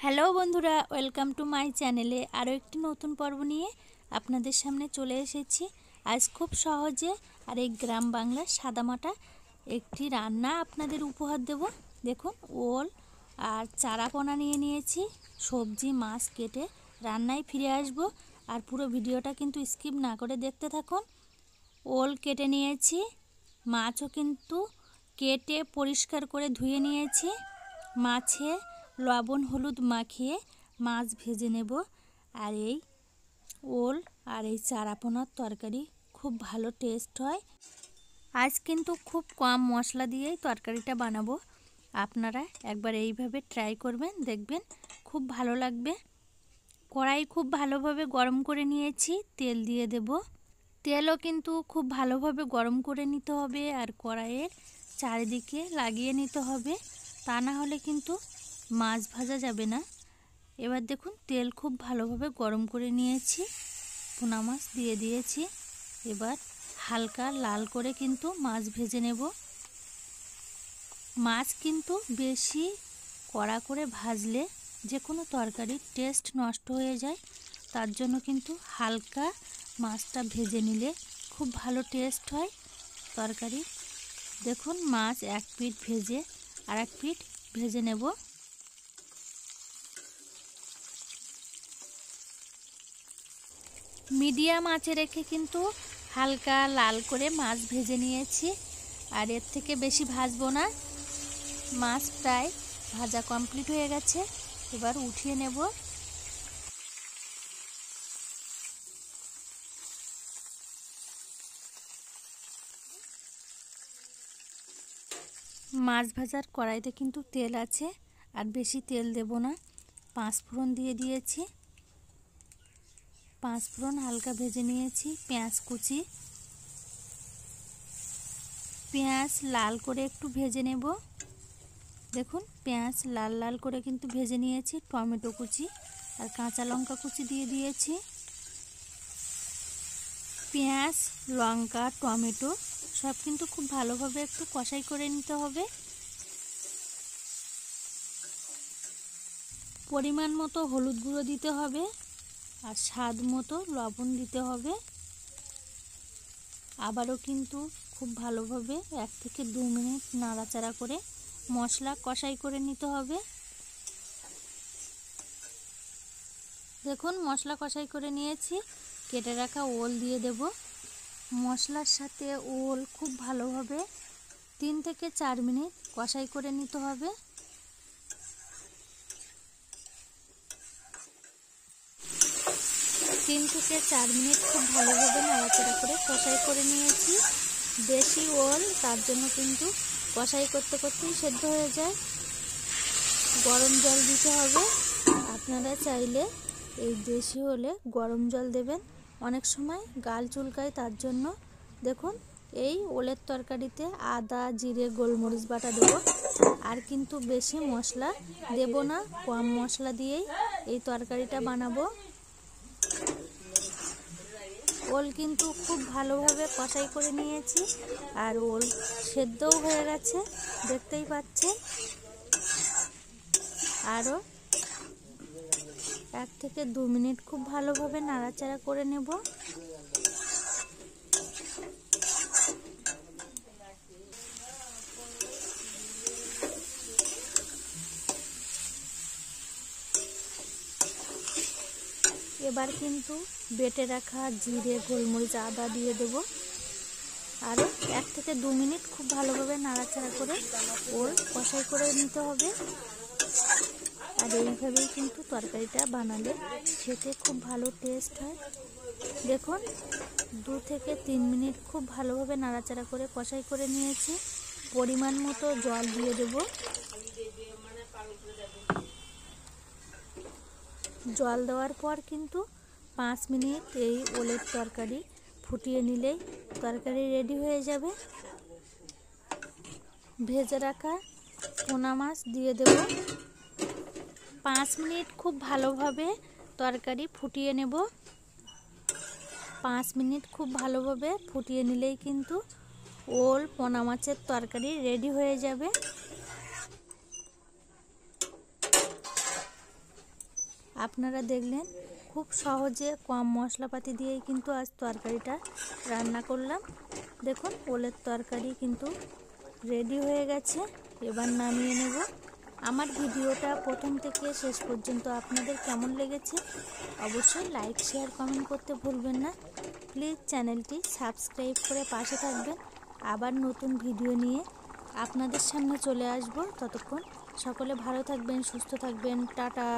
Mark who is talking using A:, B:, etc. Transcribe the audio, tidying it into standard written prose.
A: Hello বন্ধুরা, welcome to my চ্যানেলে আরও একটি নতুন পর্ব নিয়ে আপনাদের সামনে চলে এসেছি। আজ খুব সহজে আর এই গ্রাম বাংলার সাদামাটা একটি রান্না আপনাদের উপহার দেব। দেখুন, ওল আর চারাপোনা নিয়ে নিয়েছি, সবজি মাছ কেটে রান্নায় ফিরে আসব। আর পুরো ভিডিওটা কিন্তু স্কিপ না করে দেখতে থাকুন। ওল কেটে নিয়েছি, মাছও কিন্তু কেটে পরিষ্কার করে ধুয়ে নিয়েছি। মাছে লবণ হলুদ মাখিয়ে মাছ ভেজে নেব। আর এই ওল আর এই চারাপোনার তরকারি খুব ভালো টেস্ট হয়। আজ কিন্তু খুব কম মশলা দিয়েই তরকারিটা বানাবো। আপনারা একবার এইভাবে ট্রাই করবেন, দেখবেন খুব ভালো লাগবে। কড়াই খুব ভালোভাবে গরম করে নিয়েছি, তেল দিয়ে দেব। তেলও কিন্তু খুব ভালোভাবে গরম করে নিতে হবে আর কড়াইয়ের চারিদিকে লাগিয়ে নিতে হবে, তা না হলে কিন্তু মাছ ভাজা যাবে না। এবার দেখুন, তেল খুব ভালোভাবে গরম করে নিয়েছি, পোনা মাছ দিয়ে দিয়েছি। এবার হালকা লাল করে কিন্তু মাছ ভেজে নেব। মাছ কিন্তু বেশি কড়া করে ভাজলে যে কোনো তরকারির টেস্ট নষ্ট হয়ে যায়, তার জন্য কিন্তু হালকা মাছটা ভেজে নিলে খুব ভালো টেস্ট হয় তরকারি। দেখুন, মাছ এক পিঠ ভেজে আর এক পিঠ ভেজে নেব। মিডিয়াম আঁচে রেখে কিন্তু হালকা লাল করে মাছ ভেজে নিয়েছি, আর এর থেকে বেশি ভাজবো না। মাছ প্রায় ভাজা কমপ্লিট হয়ে গেছে, এবার উঠিয়ে নেব। মাছ ভাজার কড়াইতে কিন্তু তেল আছে, আর বেশি তেল দেব না। পাঁচফোড়ন দিয়ে দিয়েছি, পাঁচফোড়ন হালকা ভেজে নিয়েছি। পেঁয়াজ কুচি, পেঁয়াজ লাল করে একটু ভেজে নেব। দেখুন, পেঁয়াজ লাল লাল করে কিন্তু ভেজে নিয়েছি। টমেটো কুচি আর কাঁচা লঙ্কা কুচি দিয়ে দিয়েছি। পেঁয়াজ লঙ্কা টমেটো সব কিন্তু খুব ভালোভাবে একটু কষাই করে নিতে হবে। পরিমাণ মতো হলুদ গুঁড়ো দিতে হবে আর স্বাদ মতো লবণ দিতে হবে। আবারও কিন্তু খুব ভালোভাবে 1 থেকে 2 মিনিট নাড়াচাড়া করে মশলা কষাই করে নিতে হবে। দেখুন, মশলা কষাই করে নিয়েছি, কেটে রাখা ওল দিয়ে দেব। মশলার সাথে ওল খুব ভালোভাবে 3 থেকে 4 মিনিট কষাই করে নিতে হবে। 3 থেকে 4 মিনিট খুব ভালোভাবে নাড়াচাড়া করে কষাই করে নিয়েছি। দেশি ওল, তার জন্য কিন্তু কষাই করতে করতেই সেদ্ধ হয়ে যায়। গরম জল দিতে হবে। আপনারা চাইলে এই দেশি ওলে গরম জল দেবেন, অনেক সময় গাল চুলকায়, তার জন্য। দেখুন, এই ওলের তরকারিতে আদা জিরে গোলমরিচ বাটা দেব, আর কিন্তু বেশি মশলা দেব না, কম মশলা দিয়েই এই তরকারিটা বানাবো। ওল কিন্তু খুব ভালোভাবে কষাই করে নিয়েছি, আর ওল সেদ্ধও হয়ে গেছে, দেখতেই পাচ্ছেন। আরও 1 থেকে 2 মিনিট খুব ভালোভাবে নাড়াচাড়া করে নেব। এবার কিন্তু বেটে রাখা জিরে গোলমরিচ আদা দিয়ে দেব। আরও 1 থেকে 2 মিনিট খুব ভালোভাবে নাড়াচাড়া করে ওল কষাই করে নিতে হবে। আর এইভাবেই কিন্তু তরকারিটা বানালে খেতে খুব ভালো টেস্ট হয়। দেখুন, 2 থেকে 3 মিনিট খুব ভালোভাবে নাড়াচাড়া করে কষাই করে নিয়েছি। পরিমাণ মতো জল দিয়ে দেব। জল দেওয়ার পর কিন্তু 5 মিনিট এই ওলের তরকারি ফুটিয়ে নিলেই তরকারি রেডি হয়ে যাবে। ভেজে রাখা পোনা মাছ দিয়ে দেব। 5 মিনিট খুব ভালোভাবে তরকারি ফুটিয়ে নেব। 5 মিনিট খুব ভালোভাবে ফুটিয়ে নিলেই কিন্তু ওল পোনা মাছের তরকারি রেডি হয়ে যাবে। আপনারা দেখলেন খুব সহজে কম মশলাপাতি দিয়েই কিন্তু আজ তরকারিটা রান্না করলাম। দেখুন ওলের তরকারি কিন্তু রেডি হয়ে গেছে। এবার নামিয়ে নেব। আমার ভিডিওটা প্রথম থেকে শেষ পর্যন্ত আপনাদের কেমন লেগেছে অবশ্যই লাইক শেয়ার কমেন্ট করতে ভুলবেন না। প্লিজ চ্যানেলটি সাবস্ক্রাইব করে পাশে থাকবেন। আবার নতুন ভিডিও নিয়ে আপনাদের সামনে চলে আসব। ততক্ষণ সকলে ভালো থাকবেন, সুস্থ থাকবেন। টাটা।